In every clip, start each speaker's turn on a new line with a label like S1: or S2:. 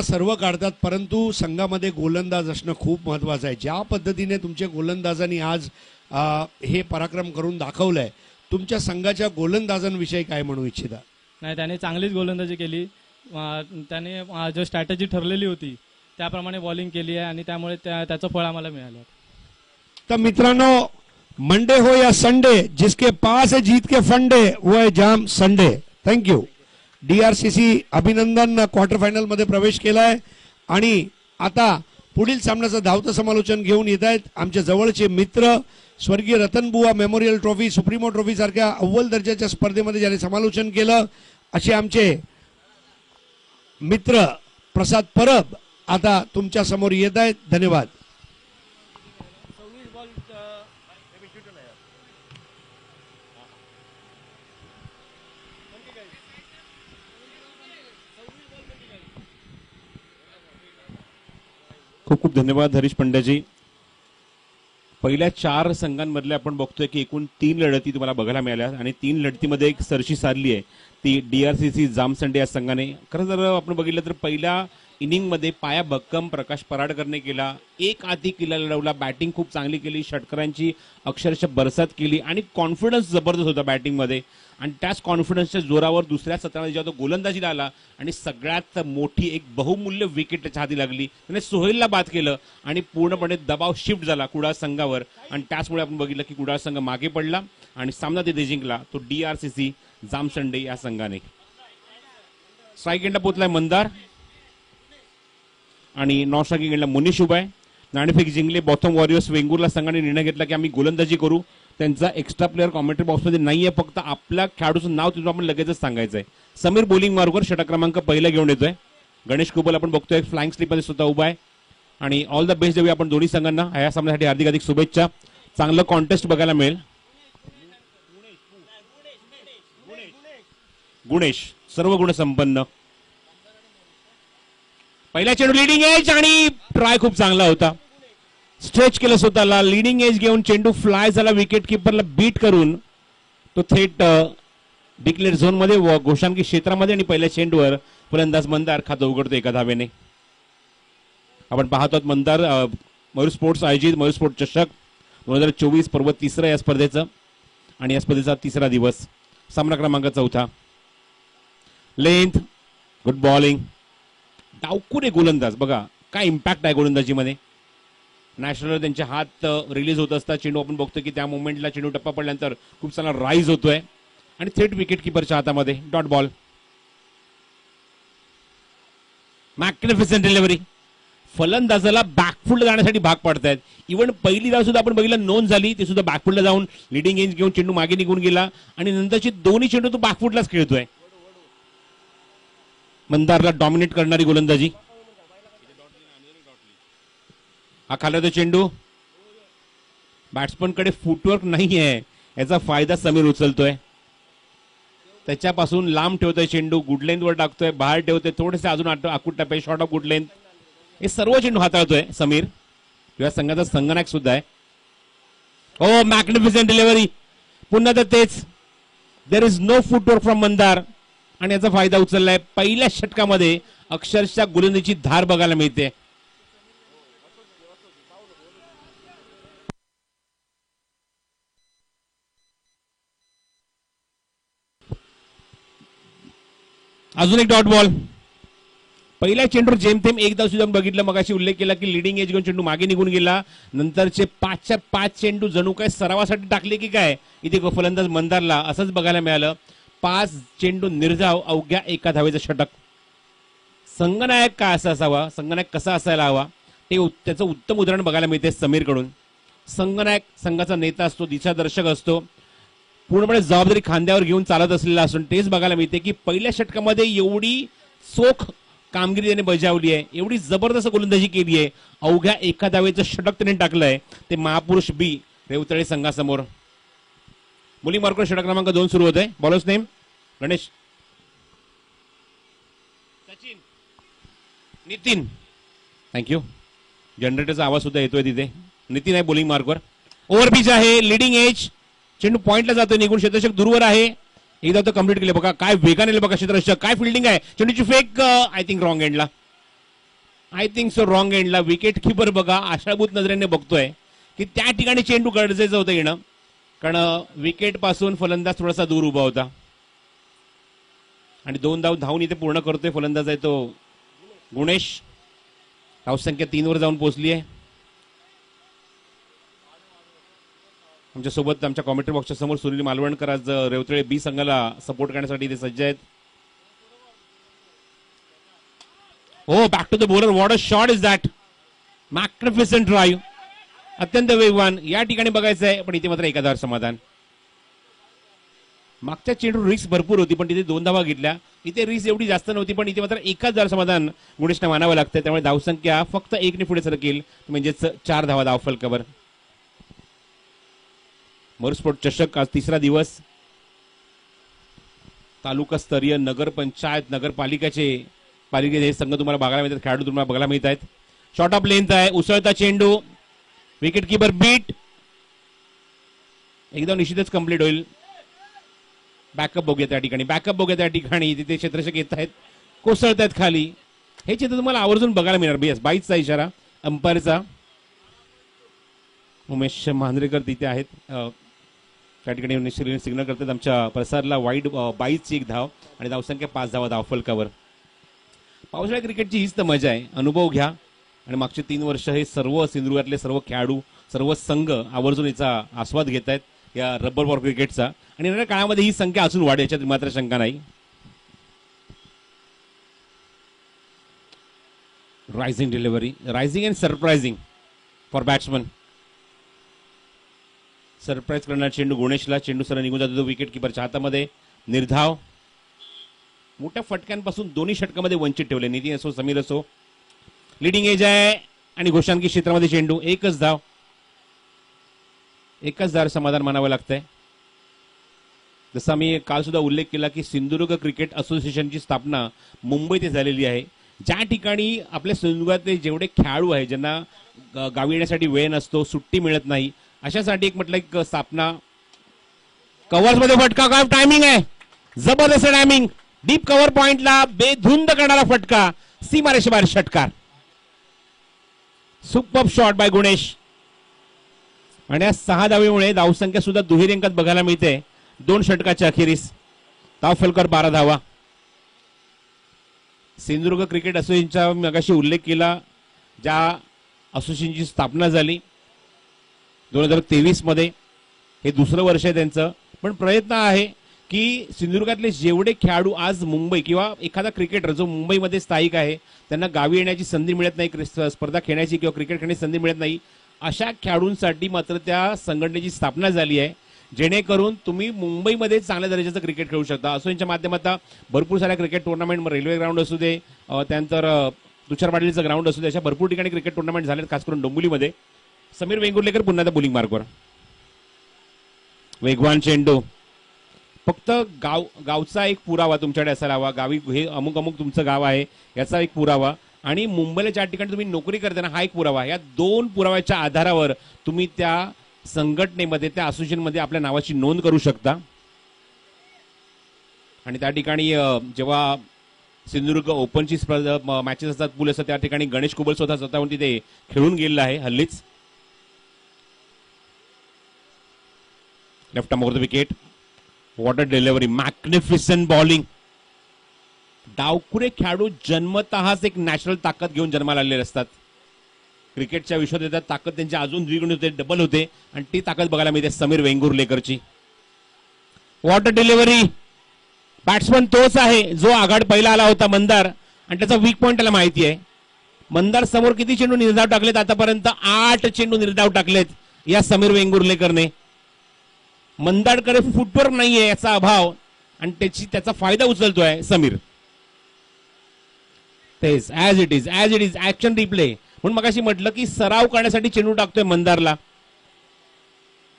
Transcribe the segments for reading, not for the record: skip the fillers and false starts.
S1: सर्व काढतात, परंतु संघामध्ये गोलंदाज असणं खूप महत्त्वाचं आहे. ज्या पद्धतीने तुमच्या गोलंदाजांनी आज हे पराक्रम करून दाखवलंय, तुमच्या संघाच्या गोलंदाजांविषयी काय म्हणू इच्छिता?
S2: नाही, त्याने चांगलीच गोलंदाजी केली. त्याने जो स्ट्रॅटेजी ठरलेली होती त्याप्रमाणे बॉलिंग केली आहे आणि त्यामुळे त्याचं फळ आम्हाला मिळालं.
S1: तर मित्रांनो, मंडे हो या संडे, जिसके पास है जीत के फंडे वो है जाम संडे. थँक्यू. DRCC अभिनंदन क्वार्टर फायनल मध्ये प्रवेश केलाय आणि आता पुढील सामन्याचं धावतं समालोचन घेऊन येत आहेत आमच्या जवळचे मित्र, स्वर्गीय रतनबुवा मेमोरियल ट्रॉफी, सुप्रीमो ट्रॉफी सारख्या अव्वल दर्जाच्या स्पर्धेमध्ये ज्याने समालोचन केलं असे आमचे मित्र प्रसाद परब आता तुमच्या समोर येत आहेत. धन्यवाद.
S3: खूप खूप धन्यवाद हरीश पंड्याजी. पहिल्या 4 संघांमधल्या आपण बघतोय की एकूण 3 लढती तुम्हाला बघायला मिळाल्या आणि 3 लढतीमध्ये एक सरशी सारली आहे ती DRCC जामसंडे या संघाने. खरं जर आपण बघितलं तर पहिल्या इनिंगमध्ये पाया भक्कम प्रकाश पराडकरने केला, एक हाती किल्ला लढवला, बॅटिंग खूप चांगली केली, षटकरांची अक्षरशः बरसात केली आणि कॉन्फिडन्स जबरदस्त होता बॅटिंगमध्ये. आणि त्याच कॉन्फिडन्सच्या जोरावर दुसऱ्या सत्रामध्ये जेव्हा तो गोलंदाजीला आला आणि सगळ्यात मोठी एक बहुमूल्य विकेट त्याच्या हाती लागली, त्याने सोहेलला बाद केलं आणि पूर्णपणे दबाव शिफ्ट झाला कुडाळ संघावर आणि त्याचमुळे आपण बघितलं की कुडाळ संघ मागे पडला आणि सामना तिथे जिंकला तो DRCC जामसंडे या संघाने. स्ट्राईक एंडला पोहोचलाय मंदार आणि नॉन स्ट्रायकिंग एंडला मुनीश उभा आहे. नाणेफेक जिंकले बॉथम वॉरियर्स वेंगुर्ला संघाने निर्णय घेतला की आम्ही गोलंदाजी करू. त्यांचा एक्स्ट्रा प्लेअर कॉमेंट्री बॉक्समध्ये नाहीये, फक्त आपल्या खेळाडूचं नाव तिथून आपण लगेचच सांगायचं आहे. समीर बोलिंग मार्गवर षटक क्रमांक पहिला घेऊन येतोय. गणेश कुबल आपण बघतोय फ्लाइंग स्लीपमध्ये सुद्धा उभा आहे आणि ऑल द बेस्ट देऊया आपण दोन्ही संघांना. या सामन्यासाठी हार्दिक हार्दिक शुभेच्छा. चांगलं कॉन्टेस्ट बघायला मिळेल. गुणेश सर्व गुण संपन्न. पहिला चेंडू लिडिंग एज आणि ट्राय खूप चांगला होता. स्ट्रेच केलं स्वतःला, लिडिंग एज घेऊन चेंडू फ्लाय झाला, विकेट किपरला बीट करून तो थेट डिक्लेअर झोन मध्ये घोषांकी क्षेत्रामध्ये आणि पहिल्या चेंडूवर फलंदाज मंदार खातं उघडतो एका धावेने. आपण पाहतो मंदार मयूर स्पोर्ट्स आयोजित मयूर स्पोर्ट चषक 2024 पर्व 3 या स्पर्धेचं आणि या स्पर्धेचा 3रा दिवस. सामना क्रमांक 4. लेंथ, गुड बॉलिंग, डावकुरे गोलंदाज. बघा काय इम्पॅक्ट आहे गोलंदाजीमध्ये. नॅशनल त्यांचे हात रिलीज होत असतात, चेंडू आपण बघतो की त्या मोमेंटला चेंडू टप्पा पडल्यानंतर खूप चांगला राईज होतोय आणि थेट विकेट किपरच्या हातामध्ये डॉट बॉल. Magnificent delivery. फलंदाजाला बॅकफुटला जाण्यासाठी भाग पडतायत. इव्हन पहिली धाव सुद्धा आपण बघितलं नोंद झाली, ती सुद्धा बॅकफुटला जाऊन लिडिंग एज घेऊन चेंडू मागे निघून गेला आणि नंतरची दोन्ही चेंडू तो बॅकफुटलाच खेळतोय. मंदारला डॉमिनेट करणारी गोलंदाजी. हा खाला तो चेंडू. बॅट्समनकडे फुटवर्क नाही आहे, याचा फायदा समीर उचलतोय. त्याच्यापासून लांब ठेवतोय चेंडू, गुड लेंथ वर टाकतोय, बाहेर ठेवतोय, थोडेसे अजून आकूट टप्पे, शॉर्ट ऑफ गुड लेंथ. हे सर्व चेंडू हाताळतोय समीर. किंवा संघाचा संगनायक सुद्धा आहे. Oh magnificent delivery. पुन्हा तर तेच. There is no footwork from Mandar आणि याचा फायदा उचललाय. पहिल्या षटकामध्ये अक्षरशः गोलंदाजीची धार बघायला मिळते. अजून एक डॉट बॉल. पहिल्या चेंडूवर जेमतेम एक धाव सुद्धा बघितलं. मगाशी उल्लेख केला की लिडिंग एज घेऊन चेंडू मागे निघून गेला. नंतरचे 5च्या 5 चेंडू जणू काय सरावासाठी टाकले की काय इथे फलंदाज मंदारला असंच बघायला मिळालं. 5 चेंडू निर्धाव, अवघ्या एका धावेचं षटक. संघनायक काय असा असावा, संघनायक कसा असायला हवा ते त्याचं उत्तम उदाहरण बघायला मिळते समीरकडून. संघनायक संघाचा नेता असतो, दिशादर्शक असतो, पूर्णपणे जबाबदारी खांद्यावर घेऊन चालत असलेला असून तेच बघायला मिळते की पहिल्या षटकामध्ये एवढी चोख कामगिरी त्याने बजावली आहे, एवढी जबरदस्त गोलंदाजी केली आहे. अवघ्या एका धावेचं षटक त्याने टाकलंय ते महापुरुष बी रेवतळे संघासमोर. मुली मार्कर षटक क्रमांक 2 सुरू होत आहे. Bowlers name Ganesh, Sachin, Nitin. Thank you. जनरेटरचा आवाज सुद्धा येतोय तिथे. नितीन आहे बॉलिंग मार्कवर. ओव्हरपिच आहे, लिडिंग एज, चेंडू पॉइंटला जातोय, निघून क्षेत्ररक्षक दूरवर आहे. एकदा तो कंप्लीट केले. बघा काय वेगाने बघा क्षेत्ररक्षक, काय फिल्डिंग आहे. चेंडूची फेक आय थिंक रॉंग एंडला. आय थिंक सो रॉंग एंडला विकेट किपर बघा आशाभूत नजरेने बघतोय की त्या ठिकाणी चेंडू गरजेचं होतं येणं, कारण विकेट पासून फलंदाज थोडासा दूर उभा होता. आणि 2 धाव धावून इथे पूर्ण करतोय फलंदाज आहे तो गुणेश. धावसंख्या 3 वर जाऊन पोहोचली आहे. आमच्यासोबत आमच्या कॉमेंट्री बॉक्सच्या समोर सुनील मालवणकर आज रेवतळे बी संघाला सपोर्ट करण्यासाठी इथे सज्ज आहेत. हो, back to the bowler. What a shot is that. Magnificent drive, अत्यंत वेगवान. या ठिकाणी बघायचं आहे, पण इथे मात्र एकाधार समाधान. मागच्या चेंडू रिस्क भरपूर होती, पण तिथे 2 धावा घेतल्या. इथे रिस्क एवढी जास्त नव्हती, पण इथे मात्र एकाधार समाधान गुणेशने मानावं लागतं. त्यामुळे धावसंख्या फक्त 1 ने पुढे सरकेल, म्हणजेच 4 धावा धावफलकावर. मोरस्पोर्ट चषक आज 3रा दिवस. तालुकास्तरीय नगरपंचायत नगरपालिकेचे हे संघ तुम्हाला बघायला मिळतात, खेळाडू तुम्हाला बघायला मिळत आहेत. शॉर्ट ऑफ लेंथ आहे, उसळता चेंडू, विकेट किपर बीट. एकदम निश्चितच कंप्लीट होईल. बॅकअप बघूया त्या ठिकाणी, तिथे क्षेत्ररक्षक येत आहेत, कोसळत आहेत खाली. हे चित्र तुम्हाला आवर्जून बघायला मिळणार. बीएस बाईचचा इशारा अंपायरचा. उमेश मांजरेकर तिथे आहेत, त्या ठिकाणी सिग्नल करतात आमच्या प्रसारला. वाईड बाईचची 1 धाव आणि धावसंख्या 5 धावा धावफलकावर. पावसाळ्या क्रिकेटची हीच तर मजा आहे, अनुभव घ्या. आणि मागचे 3 वर्ष हे सर्व सिंधुदुर्गातले सर्व खेळाडू सर्व संघ आवर्जून याचा आस्वाद घेत आहेत या रबर बॉल क्रिकेटचा. आणि येणाऱ्या काळामध्ये ही संख्या अजून वाढेल, याच्यात मात्र शंका नाही. Rising delivery, rising and surprising for batsman. Surprise करणार चेंडू गुणेशला. चेंडू सरळ निघून जातो विकेट किपरच्या हातामध्ये. निर्धाव. मोठ्या फटक्यांपासून दोन्ही षटकामध्ये वंचित ठेवले. नितीन असो समीर असो. लिडिंग एज आहे आणि घोषांकी क्षेत्रामध्ये चेंडू. 1च धाव, 1च धाव समाधान मानावं लागतंय. जसा मी काल सुद्धा उल्लेख केला की सिंधुदुर्ग क्रिकेट असोसिएशनची स्थापना मुंबईत झालेली आहे, ज्या ठिकाणी आपल्या सिंधुदुर्गातले जेवढे खेळाडू आहेत ज्यांना गावी येण्यासाठी वेळ नसतो, सुट्टी मिळत नाही, अशासाठी एक म्हटलं एक स्थापना. कव्हर्स मध्ये फटका, काय टायमिंग आहे, जबरदस्त टायमिंग. डीप कव्हर पॉइंटला बेधुंद करणारा फटका, सीमारेषेबाहेर षटकार. Super shot bye Gunesh. आणि या 6 धावेमुळे धावसंख्या सुद्धा दुहेरी अंकात बघायला मिळते 2 षटकाच्या अखेरीस. धावफलकावर 12 धावा. सिंधुदुर्ग क्रिकेट असोसिएशनचा मगाशी उल्लेख केला, ज्या असोसिएशनची स्थापना झाली 2023 मध्ये. हे 2रं वर्ष आहे त्यांचं. पण प्रयत्न आहे की सिंधुदुर्गातले जेवढे खेळाडू आज मुंबई किंवा एखादा क्रिकेटर जो मुंबईमध्ये स्थायिक आहे, त्यांना गावी येण्याची संधी मिळत नाही, स्पर्धा खेळण्याची किंवा क्रिकेट खेळण्याची संधी मिळत नाही, अशा खेळाडूंसाठी मात्र त्या संघटनेची स्थापना झाली आहे, जेणेकरून तुम्ही मुंबईमध्ये चांगल्या दर्जाचं क्रिकेट खेळू शकता. असोच्या माध्यमातून भरपूर साऱ्या क्रिकेट टुर्नामेंट, रेल्वे ग्राउंड असू दे, त्यानंतर तुषार पाटीलचं ग्राउंड असू दे, अशा भरपूर ठिकाणी क्रिकेट टुर्नामेंट झालेत, खास करून डोंबिवलीमध्ये. समीर वेंगुर्लेकर पुन्हा त्या बोलिंग मार्कवर. वेगवान चेंडू. फक्त गावचा एक पुरावा तुमच्याकडे असायला हवा, गावी हे अमुक अमुक तुमचं गाव आहे याचा एक पुरावा, आणि मुंबईला ज्या ठिकाणी तुम्ही नोकरी करताना हा एक पुरावा. या 2 पुराव्याच्या आधारावर तुम्ही त्या संघटनेमध्ये, त्या असोसिएशनमध्ये आपल्या नावाची नोंद करू शकता. आणि त्या ठिकाणी जेव्हा सिंधुदुर्ग ओपनची मॅचेस असतात, पूल असतात, त्या ठिकाणी गणेश कुबल स्वतःहून तिथे खेळून गेलेला आहे हल्लीच. Left arm over the wicket. What a delivery, magnificent bowling. डावखुरे खेळाडू जन्मतःच एक नॅचरल ताकद घेऊन जन्माला आलेले असतात. क्रिकेटच्या विश्वात येतात, ताकद त्यांची अजून द्विगुण होते, डबल होते, आणि ती ताकद बघायला मिळते समीर वेंगुर्लेकरची. What a delivery. बॅट्समन तोच आहे जो आघाड पहिला आला होता, मंदार, आणि त्याचा वीक पॉइंट त्याला माहिती आहे. मंदार समोर किती चेंडू निर्धाव टाकलेत आतापर्यंत? 8 चेंडू निर्धाव टाकलेत या समीर वेंगुर्लेकरने. मंदारकडे फुटवर्क नाहीये, याचा अभाव, आणि त्याचा फायदा उचलतोय समीर. तेच as it is action replay. म्हणून मगाशी म्हटलं की सराव करण्यासाठी चेंडू टाकतोय मंदारला.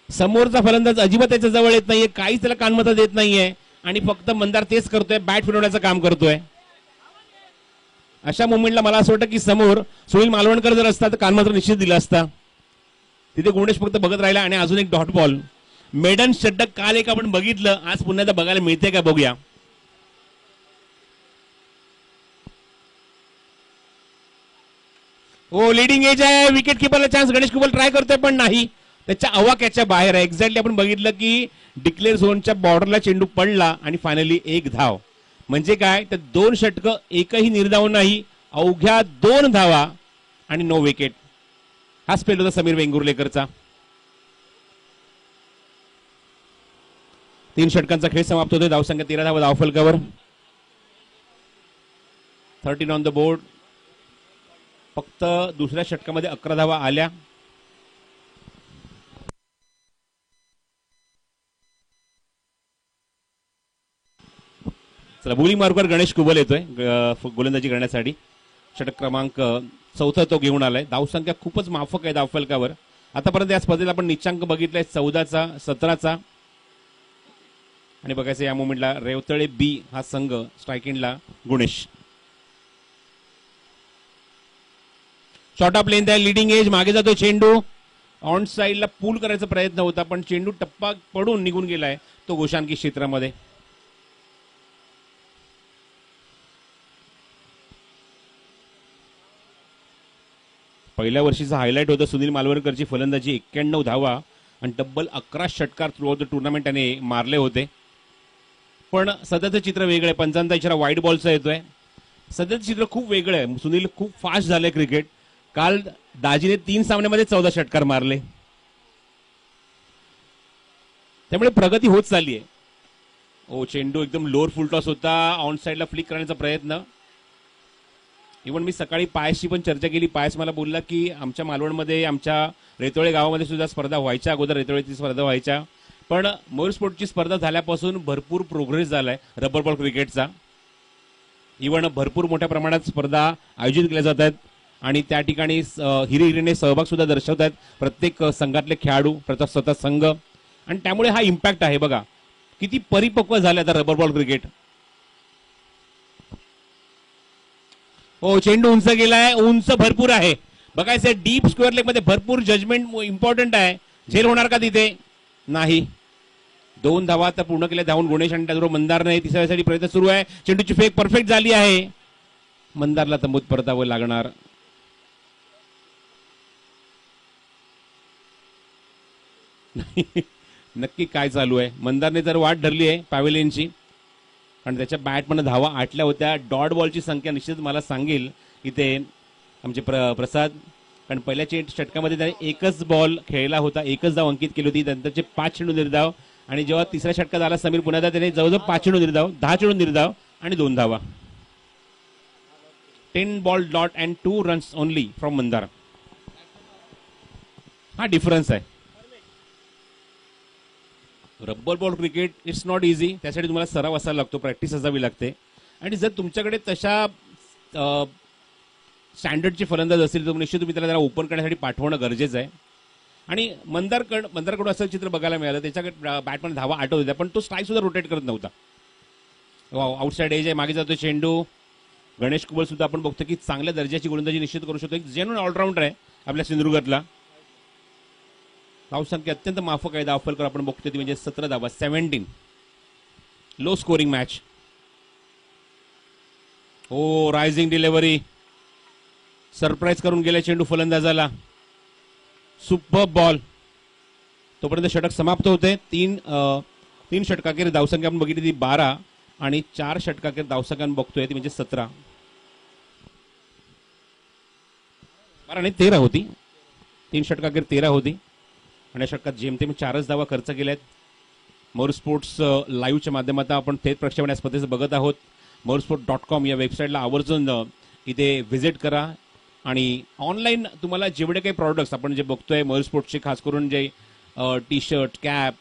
S3: समोरचा फलंदाज अजिबात त्याच्या जवळ येत नाहीये, काहीच त्याला कानमता देत नाहीये, आणि फक्त मंदार तेच करतोय, बॅट फिरवण्याचं काम करतोय. अशा मुवमेंटला मला असं वाटतं की समोर सुनील मालवणकर जर असता तर कानमात्र निश्चित दिला असता. तिथे गुणेश फक्त बघत राहिला, आणि अजून एक डॉट बॉल. मेडन षटक काल एक आपण बघितलं, आज पुन्हा एकदा बघायला मिळते का बघूया. हो लीडिंग एज आहे, विकेट किपरला चान्स, गणेश कुबल ट्राय करतोय पण नाही, त्याच्या अवाक्याच्या बाहेर आहे. एक्झॅक्टली आपण बघितलं की डिक्लेअर झोनच्या बॉर्डरला चेंडू पडला आणि फायनली एक धाव. म्हणजे काय, तर 2 षटकं, एकही निर्धाव नाही, अवघ्या 2 धावा आणि नो विकेट. हा स्पेल होता समीर वेंगुर्लेकरचा. 3 षटकांचा खेळ समाप्त होतोय. धावसंख्या 13 धावा धावफलकावर. 13 ऑन द बोर्ड. फक्त दुसऱ्या षटकामध्ये 11 धावा आल्या. चला बोलिंग मार्कवर गणेश कुबल येतोय गोलंदाजी करण्यासाठी. षटक क्रमांक 4 तो घेऊन आलाय. धावसंख्या खूपच माफक आहे धावफलकावर. आतापर्यंत या स्पर्धेला आपण निच्चांक बघितलाय 14चा 17चा. आणि बघायचं या मोमेंटला रेवतळे बी हा संघ स्ट्रायकिंगला गुणेश. शॉर्ट ऑफ लेंथ आहे, लिडिंग एज, मागे जातो चेंडू. ऑन साइडला पूल करायचा प्रयत्न होता पण चेंडू टप्पा पडून निघून गेलाय तो गोशांकी क्षेत्रामध्ये. पहिल्या वर्षीचा हायलाइट होतं सुनील मालवणकरची फलंदाजी. 91 धावा आणि तब्बल 11 षटकार थ्रू आउट द टुर्नामेंट त्याने मारले होते. पण सध्याचं चित्र वेगळं आहे. पंचांचा इशारा व्हाईट बॉलचा येतोय. सध्याचं चित्र खूप वेगळं आहे. सुनील खूप फास्ट झालंय क्रिकेट. काल दाजीने 3 सामन्यामध्ये 14 षटकार मारले, त्यामुळे प्रगती होत चालली आहे. ओ चेंडू एकदम लोअर फुल टॉस होता. ऑन साइडला फ्लिक करण्याचा प्रयत्न. इव्हन मी सकाळी पायसची पण चर्चा केली. पायस मला बोलला की आमच्या मालवणमध्ये, आमच्या रेतोळे गावामध्ये सुद्धा स्पर्धा व्हायच्या, अगोदर रेतोळेची स्पर्धा व्हायच्या, पण मयूर स्पोर्टची स्पर्धा झाल्यापासून भरपूर प्रोग्रेस झालाय रबर बॉल क्रिकेटचा. इव्हन भरपूर मोठ्या प्रमाणात स्पर्धा आयोजित केल्या जात आहेत आणि त्या ठिकाणी हिरिहिरीने सहभाग सुद्धा दर्शवत आहेत प्रत्येक संघातले खेळाडू, स्वतः संघ. आणि त्यामुळे हा इम्पॅक्ट आहे. बघा किती परिपक्व झाले आता रबर बॉल क्रिकेट. हो चेंडू उंच गेलाय, उंच भरपूर आहे. बघायचं डीप स्क्वेअर लेग मध्ये भरपूर जजमेंट इम्पॉर्टंट आहे. झेल होणार का तिथे? नाही. 2 धावा आता पूर्ण केल्या धावून गुणेश आणि त्याचबरोबर मंदारने. तिसऱ्यासाठी प्रयत्न सुरू आहे. चेंडूची फेक परफेक्ट झाली आहे. मंदारला तंबूत परतावं लागणार. नक्की काय चालू आहे? मंदारने तर वाट धरली आहे पॅव्हेलियनची आणि त्याच्या बॅटमध्ये धावा आटल्या होत्या. डॉट बॉलची संख्या निश्चित मला सांगेल इथे आमचे प्रसाद, कारण पहिल्या षटकामध्ये त्याने 1च बॉल खेळला होता, 1च धाव अंकित केली होती. नंतरचे 5 चेंडू निर्धाव आणि जेव्हा तिसऱ्या षटकात आला समीर पुन्हा त्याने जवळजवळ 5 चेंडू निर्धाव, 10 चेंडू निर्धाव आणि 2 धावा. 10 ball dot and 2 runs only from Mandar. हा डिफरन्स आहे. Rubber ball cricket it's not easy. त्यासाठी तुम्हाला सराव असायला लागतो, प्रॅक्टिस असावी लागते. आणि जर तुमच्याकडे तशा स्टँडर्डचे फलंदाज असतील तर निश्चित तुम्ही त्याला ओपन करण्यासाठी पाठवणं गरजेचं आहे. आणि मंदारकडून असं चित्र बघायला मिळालं. त्याच्याकडे बॅटमध्ये धावा आटवत होत्या पण तो स्ट्राईक सुद्धा रोटेट करत नव्हता. आउटसाइड एज आहे, मागे जातो चेंडू. गणेश कुबल सुद्धा आपण बघतो की चांगल्या दर्जाची गोलंदाजी निश्चित करू शकतो. एक जेन्युइन ऑलराऊंडर आहे आपल्या सिंधुदुर्गातला. धावसंख्या अत्यंत माफक आहे. धावफलकर आपण बघतो ती म्हणजे 17 धावा, 17. Low scoring match. हो रायझिंग डिलिव्हरी, सरप्राईज करून गेला चेंडू फलंदाजाला. Super ball. तोपर्यंत षटक समाप्त होते. 3 षटकाखेर धावसंख्या आपण बघितली ती 12 आणि 4 षटकाखेर धावसंख्या बघतोय ती म्हणजे 17. 12 आणि 13 होती. 3 षटकाखेर 13 होती आणि षटकात जेमतेम 4च धावा खर्च केल्यात. मयूर स्पोर्ट्स लाईव्हच्या माध्यमातून आपण थेट प्रक्षेपण या स्पर्धेचं बघत आहोत. moorsport.com या वेबसाईटला आवर्जून इथे व्हिजिट करा आणि ऑनलाईन तुम्हाला जेवढे काही प्रॉडक्ट्स आपण जे बघतोय मयूर स्पोर्ट्सचे, खास करून जे टी शर्ट, कॅप,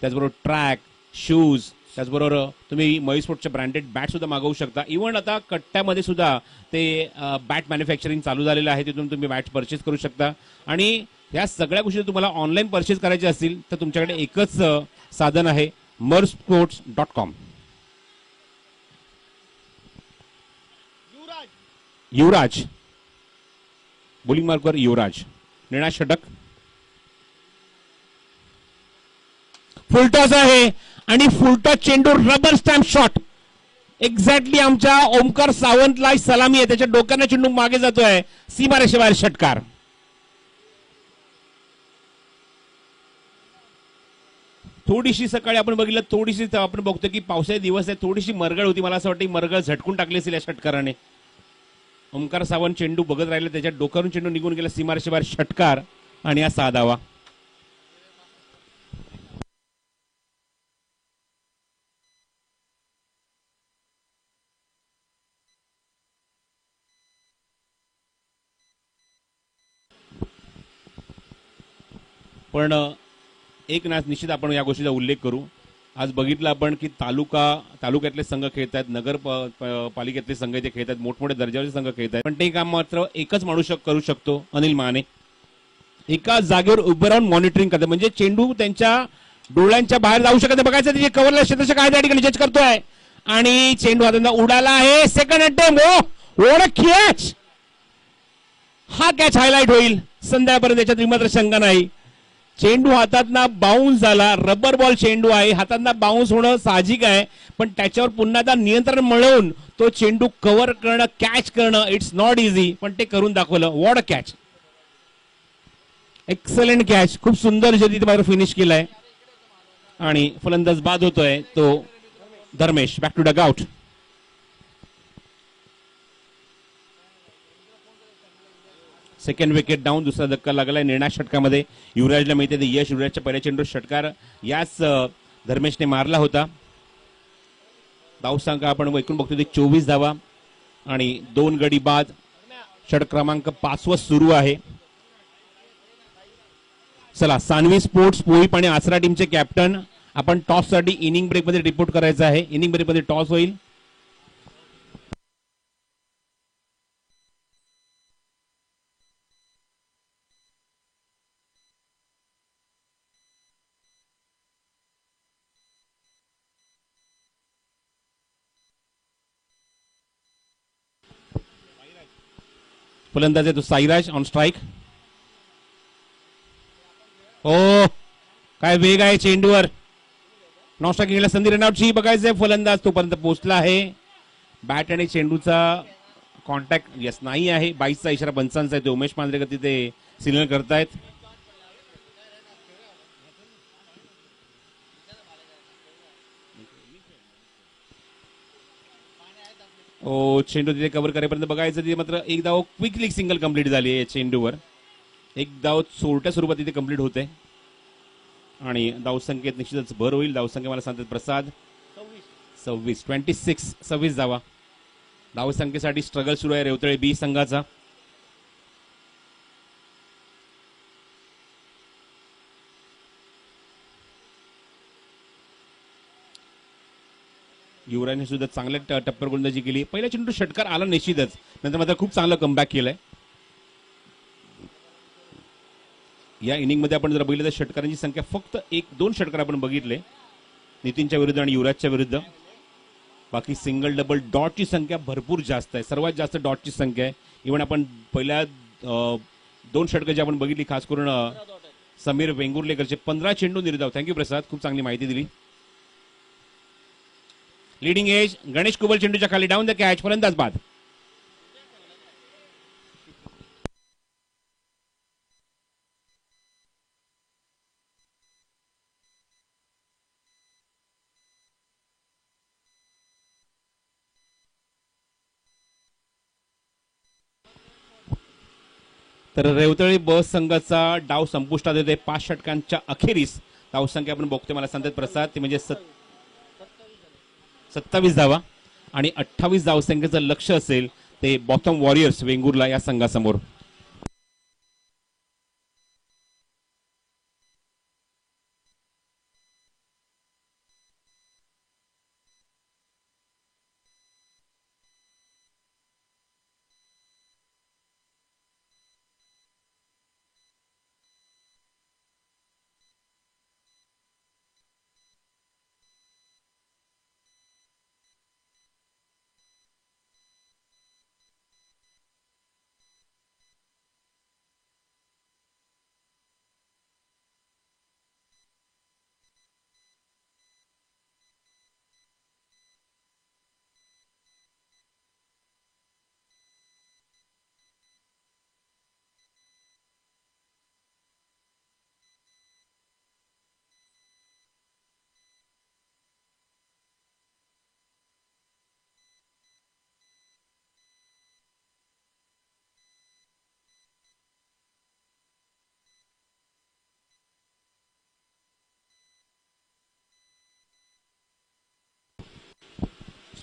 S3: त्याचबरोबर ट्रॅक, शूज, त्याचबरोबर तुम्ही मयूर स्पोर्ट्सचे ब्रँडेड बॅट सुद्धा मागवू शकता. इव्हन आता कट्ट्यामध्ये सुद्धा ते बॅट मॅन्युफॅक्चरिंग चालू झालेलं आहे. तिथून तुम्ही बॅट परचेस करू शकता. आणि या सगळ्या गोष्टी तुम्हाला ऑनलाईन परचेस करायचे असतील तर तुमच्याकडे एकच साधन आहे, moorsports.com. युवराज बोलिंग मार्कवर युवराज. निर्णायक षटक. फुलटॉस आहे आणि फुलटॉस चेंडू रबर स्टॅम्प शॉट. एक्झॅक्टली आमच्या ओमकार सावंतला सलामी आहे, त्याच्या डोक्याने चेंडू मागे जातोय, सीमारेषेबाहेर षटकार. थोडीशी सकाळी आपण बघितलं, थोडीशी आपण बघतो की पावसाचे दिवस आहे, थोडीशी मरगळ होती. मला असं वाटतं मरगळ झटकून टाकली असेल या षटकाराने. ओमकार सावंत चेंडू बघत राहिले, त्याच्या डोक्यावरून चेंडू निघून गेला, सीमारेषेबाहेर षटकार आणि हा 6 धावा. पण एक निश्चित आपण या गोष्टीचा उल्लेख करू. आज बघितलं आपण की तालुक्यातले संघ खेळत आहेत, नगर पालिकेतले संघ इथे खेळत आहेत, मोठमोठे दर्जाचे संघ खेळत आहेत, पण ते काम मात्र एकच माणूस करू शकतो, अनिल माने. एका जागेवर उभं राहून मॉनिटरिंग करतात, म्हणजे चेंडू त्यांच्या डोळ्यांच्या बाहेर जाऊ शकत नाही. बघायचं त्याचे कव्हरला क्षेत्ररक्षक काय त्या ठिकाणी जज करतोय आणि चेंडू हातांना उडाला आहे. सेकंड अटेम्प्ट, ओढ कॅच. हा कॅच हायलाइट होईल संध्याकाळपर्यंत, याच्यात मात्र शंका नाही. चेंडू हातातना बाउन्स झाला, रबर बॉल चेंडू आहे, हातातना बाउन्स होणं साहजिक आहे, पण त्याच्यावर पुन्हा नियंत्रण मिळवून तो चेंडू कव्हर करणं, कॅच करणं, इट्स नॉट इझी, पण ते करून दाखवलं. What a catch, excellent catch, खूप सुंदर जरी मात्र फिनिश केलाय. आणि फलंदाज बाद होतोय तो Dharmesh. Back to dugout. Second wicket down, दुसरा धक्का लागलाय निर्णायक षटकामध्ये. युवराजला मिळते ते यश. युवराजच्या पहिल्या चेंडू षटकार याच धर्मेशने मारला होता. धावसंख्या आपण ऐकून बघतो ते 24 धावा आणि 2 गडी बाद. षटक क्रमांक 5 सुरू आहे. चला, सानवी स्पोर्ट्स पोईप आणि आसरा टीमचे कॅप्टन, आपण टॉस साठी इनिंग ब्रेक मध्ये रिपोर्ट करायचं आहे. इनिंग ब्रेक मध्ये टॉस होईल. फलंदाज आहे तो साईराज ऑन स्ट्राईक. हो, काय वेग आहे चेंडूवर. नॉन स्ट्रायकिंगला संधी रनआउटची बघायचंय. फलंदाज तोपर्यंत पोहोचला आहे. बॅट आणि चेंडूचा कॉन्टॅक्ट यस नाही आहे. 22चा इशारा पंचांचा आहे. ते उमेश मांजरेकर तिथे सिग्नल करतायत. चेंडू तिथे कव्हर करेपर्यंत बघायचं. तिथे मात्र एक धाव क्विकली सिंगल कंप्लीट झाली आहे चेंडूवर. एक धाव चोरट्या स्वरूपात तिथे कंप्लीट होते आणि धावसंख्येत निश्चितच भर होईल. धावसंख्या मला सांगतात प्रसाद 26 धावा. धावसंख्येसाठी स्ट्रगल सुरू आहे रेवतळे बी संघाचा. युवराजने सुद्धा चांगल्या टप्प्यावर गोलंदाजी केली. पहिल्या चेंडू षटकार आला निश्चितच, नंतर मात्र खूप चांगलं कमबॅक केलंय. या इनिंग मध्ये आपण जर बघितलं तर षटकारांची संख्या फक्त 1-2 षटकार आपण बघितले, नितीनच्या विरुद्ध आणि युवराजच्या विरुद्ध. बाकी सिंगल डबल डॉटची संख्या भरपूर जास्त आहे. सर्वात जास्त डॉटची संख्या आहे. इव्हन आपण पहिल्या 2 षटकं जे आपण बघितली, खास करून समीर वेंगुर्लेकरचे 15 चेंडू निर्धाव. थँक्यू प्रसाद, खूप चांगली माहिती दिली. लीडिंग एज गणेश कुबल चेंडूच्या खाली डाऊन द कॅच. फलंदाज बाद. तर रेवतळे ब संघाचा डाव संपुष्टात येते 5 षटकांच्या अखेरीस. धावसंख्या आपण बघतोय मला सांगतात प्रसाद, ते म्हणजे 27 धावा आणि 28 धावसंख्येचं लक्ष असेल ते बॉटम वॉरियर्स वेंगुर्ला या संघासमोर.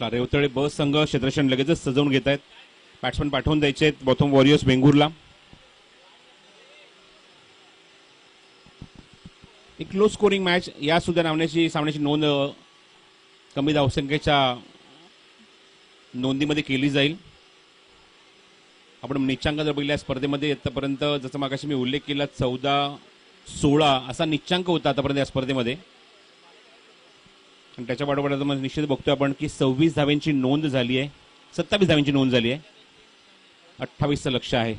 S3: रेवतळे ब संघ क्षेत्ररक्षण लगेचच सजवून घेत आहेत. बॅट्समन पाठवून द्यायचे आहेत बॉथम वॉरियर्स वेंगुर्ला. एक क्लोज स्कोरिंग मॅच या सुद्धा सामन्याची नोंद कमी धावसंख्येच्या नोंदीमध्ये केली जाईल. आपण निच्चांक जर बघितल्या स्पर्धेमध्ये आतापर्यंत जसं मागाशी मी उल्लेख केला 14-16 असा निच्चांक होता आतापर्यंत या स्पर्धेमध्ये. आणि त्याच्या पाठोपाठ निश्चित बघतोय आपण की 26 धाव्यांची नोंद झाली आहे, 27 धाव्यांची नोंद झाली आहे. 28चं लक्ष आहे.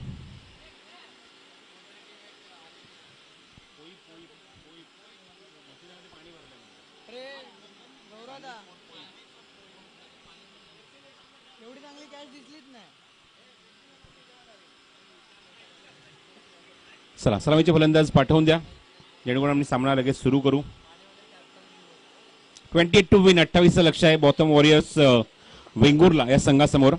S3: चला सलामीचे फलंदाज पाठवून द्या जेणेकरून आम्ही सामना लगेच सुरू करू. 28 टू विन 28चं लक्ष आहे बॉथम वॉरियर्स वेंगुर्ला या संघासमोर.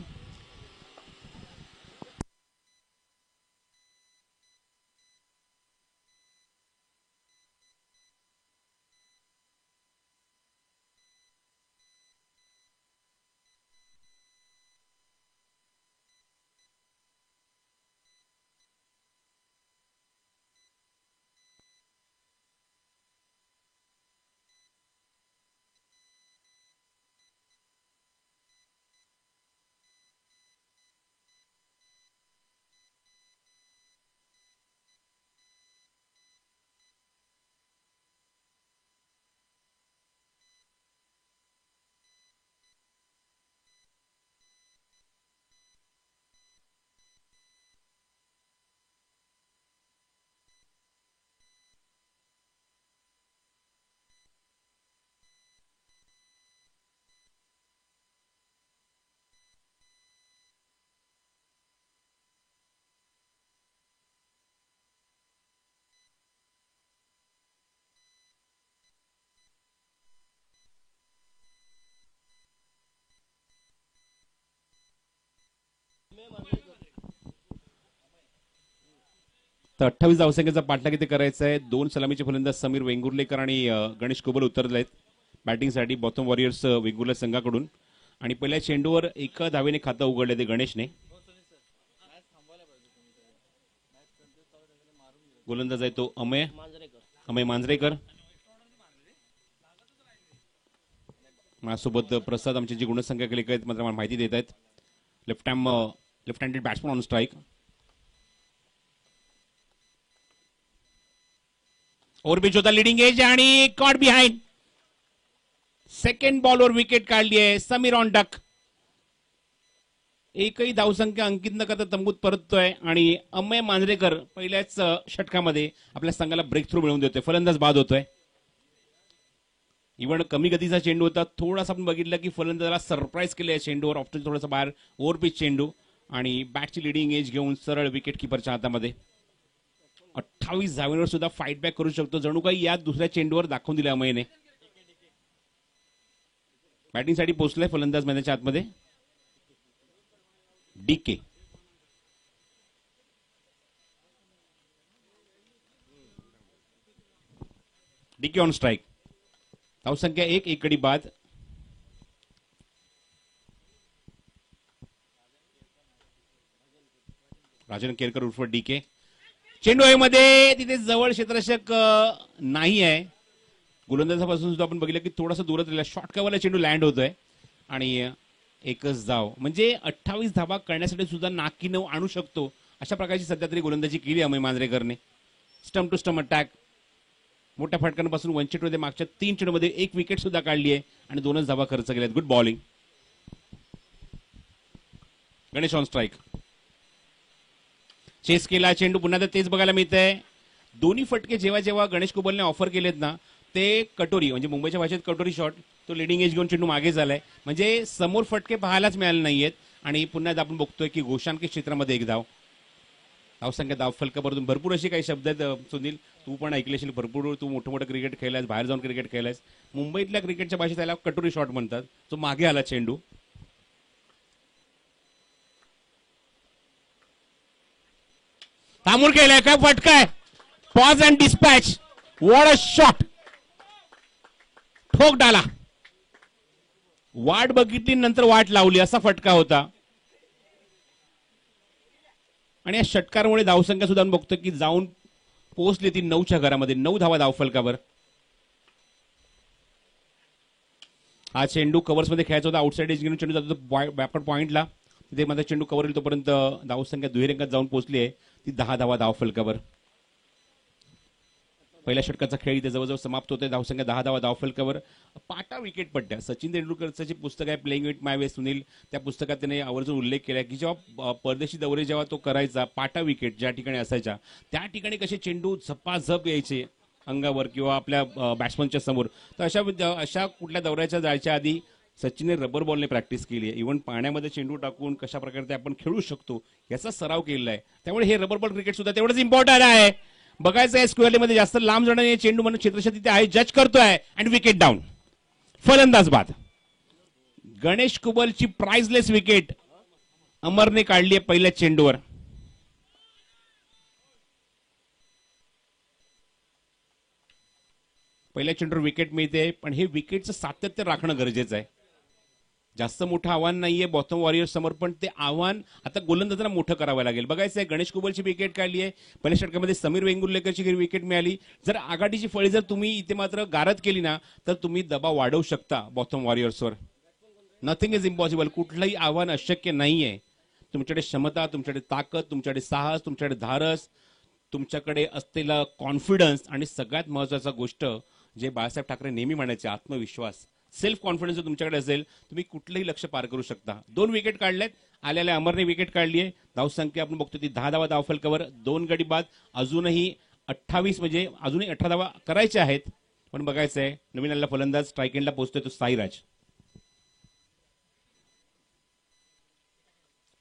S3: तर 28 धावसंख्येचा पाठलाग इथे करायचा आहे. 2 सलामीचे फलंदाज समीर वेंगुर्लेकर आणि गणेश कोबल उतरले आहेत बॅटिंगसाठी बॉथम वॉरियर्स वेंगुर्ला संघाकडून. आणि पहिल्या चेंडूवर 1 धावेने खातं उघडले ते गणेशने. गोलंदाज आहे तो अमय मांजरेकर. माझ्यासोबत प्रसाद आमचे जे गुणसंख्या लेखक आहेत मात्र माहिती देत आहेत. Left handed batsman on strike. Over pitch होता लिडिंग एज आणि कॉट बिहाइंड. सेकंड बॉलवर विकेट काढली आहे समीर ऑन डक. एकही धावसंख्या अंकित न करता तंबूत परततोय आणि अमय मांजरेकर पहिल्याच षटकामध्ये आपल्या संघाला ब्रेक थ्रू मिळवून देतोय. फलंदाज बाद होतोय. इव्हन कमी गतीचा चेंडू होता. थोडासा आपण बघितलं की फलंदाजाला सरप्राईज केलं आहे चेंडूवर. ऑफ्टर थोडासा बाहेर ओव्हर पिच चेंडू आणि बॅटची लिडिंग एज घेऊन सरळ विकेट किपरच्या हातामध्ये. 28 धावेवर सुद्धा फाईट बॅक करू शकतो जणू काही या दुसऱ्या चेंडूवर दाखवून दिलं अमयने. बॅटिंगसाठी पोहोचलाय फलंदाज मैदानाच्या आतमध्ये डीके. DK on strike. धावसंख्या 1 गडी बाद. राजन केरकर उर्फ डीके. चेंडू मध्ये तिथे जवळ क्षेत्ररक्षक नाही आहे. गोलंदाजापासून सुद्धा आपण बघितलं की थोडासा दूरच राहिला. शॉर्ट कव्हरला चेंडू लँड होतोय आणि एकच धाव म्हणजे 28 धावा करण्यासाठी सुद्धा नाकी 9 आणू शकतो अशा प्रकारची सध्या तरी गोलंदाजी केली अमय मांजरेकरने. Stump to stump attack. मोठ्या फटकांपासून वंचितमध्ये मागच्या 3 चेंडूमध्ये 1 विकेट सुद्धा काढली आहे आणि 2च धावा खर्च केल्यात. Good bowling. Ganesh on strike. Chase केला चेंडू पुन्हा तेच बघायला मिळतंय. दोन्ही फटके जेव्हा जेव्हा गणेश कोबलने ऑफर केलेत ना ते कटोरी म्हणजे मुंबईच्या भाषेत कटोरी शॉट. तो लिडिंग एज घेऊन चेंडू मागे झालाय म्हणजे समोर फटके पाहायलाच मिळाले नाहीयेत. आणि पुन्हा आपण बघतोय की गोशांकी क्षेत्रामध्ये 1 धाव. धावसंख्या धाव फलकावरून भरपूर अशी काही शब्द आहेत. सुनील तू पण ऐकलेशील भरपूर. तू मोठं क्रिकेट खेळलायस बाहेर जाऊन क्रिकेट खेळलायस. मुंबईतल्या क्रिकेटच्या भाषेत त्याला कटोरी शॉट म्हणतात. तो मागे आला चेंडू. थांबून केलाय काय फटकाय. Pause and dispatch. What a shot. ठोक डाला. वाट बघितली नंतर वाट लावली असा फटका होता. आणि या षटकारामुळे धावसंख्या सुद्धा बघतो की जाऊन पोहोचली ती 9च्या घरामध्ये. 9 धावा धावफलकावर. हा चेंडू कव्हर्स मध्ये खेळायचा होता. आउटसाइड एज घेऊन चेंडू जातो बॅकवर्ड पॉइंटला. तिथे माझा चेंडू कव्हर येईल तोपर्यंत धावसंख्या दुहेरी अंकात जाऊन पोहोचली आहे ती 10 धावा धावफलकावर. पहिल्या षटकाचा खेळ इथे जवळजवळ समाप्त होते. धावसंख्या 10 धावा धावफलकावर. पाटा विकेट पडत्या. सचिन तेंडुलकरचं जे पुस्तक आहे playing with my way Sunil, त्या पुस्तकात त्याने आवर्जून उल्लेख केला की जेव्हा परदेशी दौरे जेव्हा तो करायचा, पाटा विकेट ज्या ठिकाणी असायच्या त्या ठिकाणी कसे चेंडू झपाझप यायचे अंगावर किंवा आपल्या बॅट्समनच्या समोर. तर अशा कुठल्या दौऱ्याच्या जायच्या आधी सचिनने रबर बॉलने प्रॅक्टिस केली आहे. इव्हन पाण्यामध्ये चेंडू टाकून कशा प्रकारे आपण खेळू शकतो याचा सराव केलेला आहे. त्यामुळे हे रबर बॉल क्रिकेट सुद्धा तेवढंच इम्पॉर्टंट आहे. बघायचं आहे स्क्वेअरली मध्ये जास्त लांब जाणारे चेंडू म्हणून क्षेत्रक्षेत्र तिथे आहे. जज करतोय अँड विकेट डाऊन. फलंदाज बाद. गणेश कुबलची प्राइजलेस विकेट अमरने काढली आहे पहिल्या चेंडूवर. पहिल्या चेंडूवर विकेट मिळते पण हे विकेटचं सातत्य राखणं गरजेचं आहे. जास्त मोठं आव्हान नाहीये बॉटम वॉरियर्स समोर, पण ते आव्हान आता गोलंदाजांना मोठं करावं लागेल. बघायचं आहे गणेश कुबलची विकेट काढली आहे. पहिल्या षटकामध्ये समीर वेंगुर्लेकरची विकेट मिळाली. जर आघाडीची फळी जर तुम्ही इथे मात्र गारद केली ना तर तुम्ही दबाव वाढवू शकता बॉटम वॉरियर्सवर. Nothing is impossible. कुठलंही आव्हान अशक्य नाहीये. तुमच्याकडे क्षमता, तुमच्याकडे ताकद, तुमच्याकडे साहस, तुमच्याकडे धारस, तुमच्याकडे असलेला कॉन्फिडन्स आणि सगळ्यात महत्वाचा गोष्ट जे बाळासाहेब ठाकरे नेहमी म्हणायचे आत्मविश्वास, सेल्फ कॉन्फिडन्स जर तुमच्याकडे असेल तुम्ही कुठलंही लक्ष पार करू शकता. 2 विकेट काढल्यात. आलेल्या अमरने विकेट काढली आहे. धावसंख्या आपण बघतो ती 10 धावा धावफलकावर. 2 गडी बाद. अजूनही 28 म्हणजे अजूनही 18 धावा करायच्या आहेत. पण बघायचं आहे नवीन आलेला फलंदाज स्ट्राईक एंडला पोहोचतोय तो साईराज.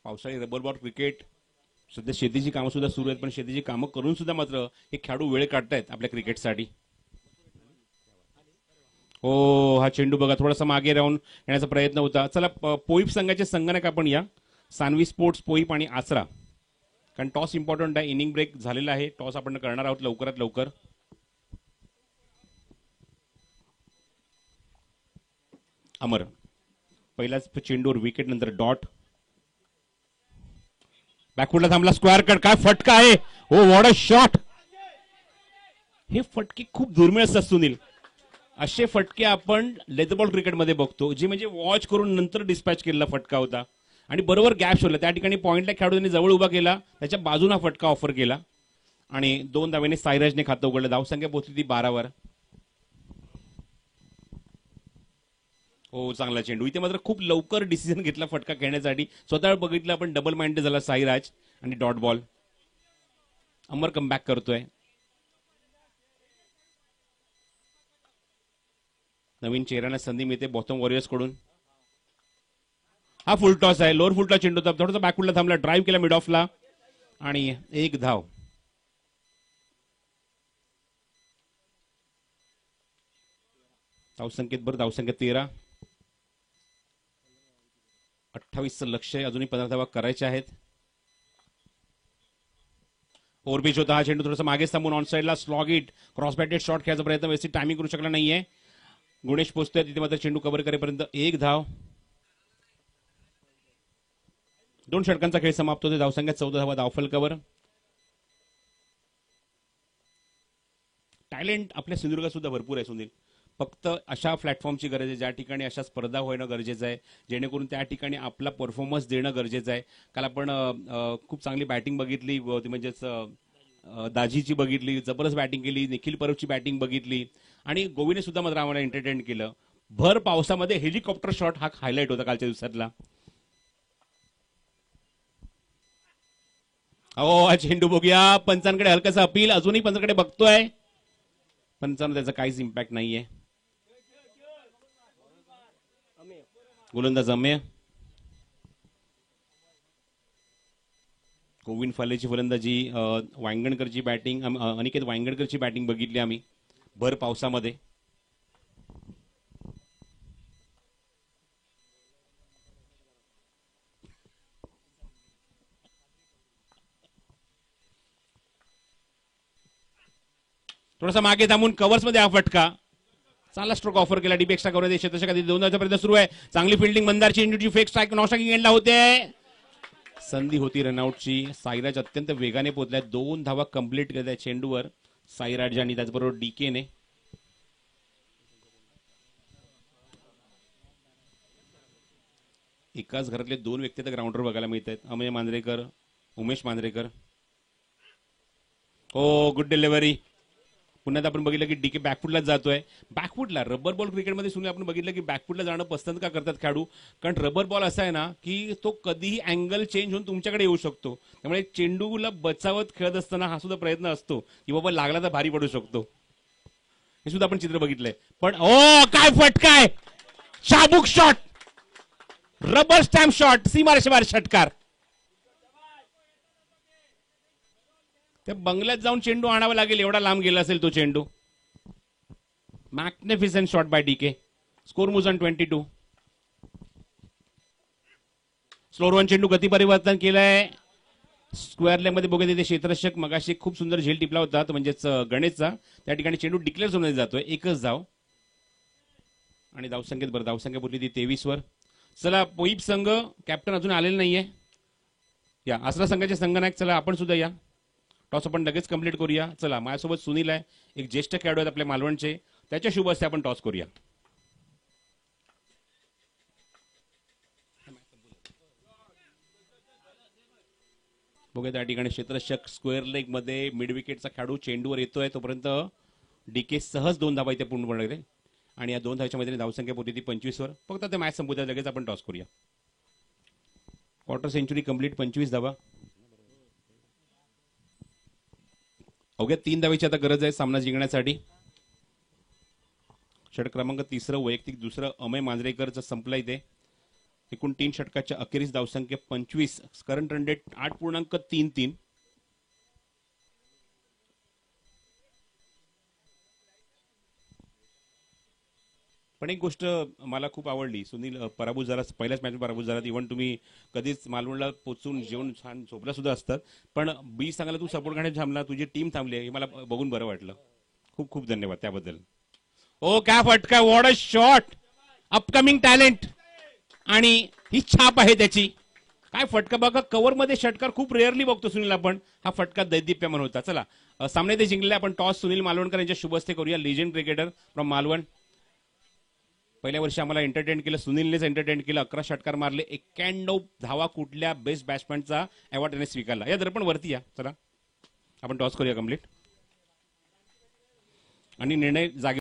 S3: पावसाळी रबर बॉल क्रिकेट. सध्या शेतीची कामं सुद्धा सुरू आहेत पण शेतीची कामं करून सुद्धा मात्र हे खेळाडू वेळ काढतायत आपल्या क्रिकेटसाठी. हो, हा चेंडू बघा थोडासा मागे राहून येण्याचा प्रयत्न होता. चला पोईप संघाचे संगणक आपण या सानवी स्पोर्ट्स पोईप आणि आचरा, कारण टॉस इम्पॉर्टंट आहे. इनिंग ब्रेक झालेला आहे. टॉस आपण करणार आहोत लवकरात लवकर. अमर पहिलाच चेंडूवर विकेट नंतर डॉट. बॅकवर्डला थांबला. Square cut. काय फटका आहे. हो, व्हॉट अ शॉट. हे फटके खूप दुर्मिळ असतात सुनील. असे फटके आपण लेदर बॉल क्रिकेटमध्ये बघतो जे म्हणजे वॉच करून नंतर डिस्पॅच केलेला फटका होता आणि बरोबर गॅप शोधला. त्या ठिकाणी पॉइंटला खेळाडूंनी जवळ उभा केला, त्याच्या बाजूने हा फटका ऑफर केला आणि 2 धावेने साईराजने खातं उघडलं. धावसंख्या पोहोचली ती 12वर. हो, चांगला चेंडू. इथे मात्र खूप लवकर डिसिजन घेतला फटका खेळण्यासाठी. स्वतः बघितलं आपण डबल माइंडेड झाला साईराज आणि डॉट बॉल. अमर कमबॅक करतोय. नवीन चेहऱ्याला संधी मिळते बॉटम वॉरियर्स कडून. हा फुल टॉस आहे. लोअर फुलटॉस चेंडू होता. थोडासा बॅकवर्डला थांबला. ड्राईव्ह केला मिड ऑफला आणि 1 धाव. धावसंख्येत बरं धावसंख्या 13. 28चं लक्ष आहे. अजूनही 15 धावा करायच्या आहेत. ओव्हरपिच होता हा चेंडू. थोडासा मागे थांबून ऑन साईडला slog it cross batted shot खेळायचा प्रयत्न व्यवस्थित टायमिंग करू शकला नाहीये. गुणेश पोचतोय तिथे मात्र चेंडू कव्हर करेपर्यंत 1 धाव. 2 षटकांचा खेळ समाप्त होतो. धावसंख्या 14 धावा धावफलकावर. टॅलेंट आपल्या सिंधुदुर्गात सुद्धा भरपूर आहे सुनील. फक्त अशा प्लॅटफॉर्मची गरज आहे ज्या ठिकाणी अशा स्पर्धा होणं गरजेचं आहे जेणेकरून त्या ठिकाणी आपला परफॉर्मन्स देणं गरजेचं आहे. काल आपण खूप चांगली बॅटिंग बघितली, म्हणजेच दाजीची बघितली, जबरदस्त बॅटिंग केली. निखिल परबची बॅटिंग बघितली आणि गोविने सुद्धा मात्र आम्हाला एंटरटेन केलं. भर पावसामध्ये हेलिकॉप्टर शॉट हा हायलाइट होता कालच्या दिवसातला. हो, हा चेंडू बघूया. पंचांकडे हलकासा अपील. अजूनही पंचांकडे बघतोय. पंचांना त्याचा काहीच इम्पॅक्ट नाहीये. गोलंदाज अमेय. गोविंद फालेची फलंदाजी. वांगणकरची बॅटिंग, अनिकेत वांगणकरची बॅटिंग बघितली आम्ही भर पावसामध्ये. थोडासा मागे थांबून कव्हर्स मध्ये हा फटका. चांगला स्ट्रोक ऑफर केला. डीप एक्स्ट्रा कव्हरेज क्षेत्ररक्षक आधी 2 धावांचा प्रयत्न सुरू आहे. चांगली फिल्डिंग मंदारची. इंड्यूची फेक स्ट्राईक नॉस्ट्रायकिंग एंडला होते. संधी होती रनआउटची. साईराज अत्यंत वेगाने पोहोचलाय. 2 धावा कंप्लीट करत आहे चेंडूवर साईराज आणि त्याचबरोबर डीकेने. एकाच घरातले 2 व्यक्ती तर ग्राउंडवर बघायला मिळत आहेत. अमेय मांजरेकर, उमेश मांजरेकर. हो, गुड डिलिव्हरी. पुन्हा आपण बघितलं की डीके बॅकफुटलाच जातोय. बॅकफुटला रबर बॉल क्रिकेटमध्ये सुद्धा आपण बघितलं की बॅकफुटला जाणं पसंत का करतात खेळाडू, कारण रबर बॉल असा आहे ना की तो कधीही अँगल चेंज होऊन तुमच्याकडे येऊ शकतो. त्यामुळे चेंडूला बचावत खेळत असताना हा सुद्धा प्रयत्न असतो की बाबा लागला तर भारी पडू शकतो. हे सुद्धा आपण चित्र बघितलंय. पण ओ काय फटकाय, शाबूक शॉट, रबर स्टॅम्प शॉट, सीमारेषेबाहेर षटकार. त्या बंगल्यात जाऊन चेंडू आणावा लागेल एवढा लांब गेला असेल तो चेंडू. Magnificent shot by DK. Score moves on 22. Slower one चेंडू गती परिवर्तन केलंय. स्क्वेअर लेग मध्ये बघूया तिथे क्षेत्ररक्षक मगाशी खूप सुंदर झेल टिपला होता, तो म्हणजेच गणेशचा. त्या ठिकाणी चेंडू डिक्लेअर होण्यात जातोय. एकच धाव आणि धावसंख्येत बरं धावसंख्या बोलली ती 23 वर. चला पोईप संघ कॅप्टन अजून आलेला नाहीये. या आसरा संघाचे संघनायक चला आपण सुद्धा या. टॉस आपण लगेच कंप्लीट करूया. चला माझ्यासोबत सुनील आहे, एक ज्येष्ठ खेळाडू आहेत आपल्या मालवणचे. त्याच्या शुभ हस्ते आपण टॉस करूया. बघूया त्या ठिकाणी क्षेत्ररक्षक स्क्वेअर लेग मध्ये मिड विकेटचा खेळाडू चेंडूवर येतोय. तोपर्यंत डीके सहज 2 धावा इथे पूर्ण करणार आणि या 2 धावाच्या मध्ये धावसंख्या पोहोचली ती 25 वर. फक्त ते मॅच संपवता लगेच आपण टॉस करूया. क्वार्टर सेंचुरी कंप्लीट, 25 धावा. अवघ्या 3 धावेची आता गरज आहे सामना जिंकण्यासाठी. षटक क्रमांक 3 वैयक्तिक 2 अमेय मांजरेकरचं संपलंय ते. एकूण 3 षटकाच्या अखेरीस धावसंख्या 25. Current run rate 8.33. पण एक गोष्ट मला खूप आवडली, सुनील पराभूत झाला पहिल्याच मॅच पराभूत झाला. इव्हन तुम्ही कधीच मालवणला पोचून जेवण छान झोपला सुद्धा असतात, पण बी सांगायला तू सपोर्ट करण्यात थांबला, तुझी टीम थांबली, हे मला बघून बरं वाटलं. खूप खूप धन्यवाद त्याबद्दल. ओ काय फटका, what a shot, upcoming talent. आणि ही छाप आहे त्याची. काय फटका बघा, कव्हर मध्ये षटकार खूप रेअरली बघतो सुनील आपण. हा फटका दैदिप्यमान होता. चला सामने ते जिंकले आपण टॉस. सुनील मालवणकर यांच्या शुभ हस्ते करूया. Legend cricketer from Malvan. पहिल्या वर्षी आम्हाला एंटरटेन केलं, सुनीलनेच एंटरटेन केलं. 11 षटकार मारले, 91 धावा. कुठल्या बेस्ट बॅट्समॅनचा अवॉर्ड त्याने स्वीकारला. या दर्पण वरती या. चला आपण टॉस करूया कंप्लीट आणि निर्णय जागे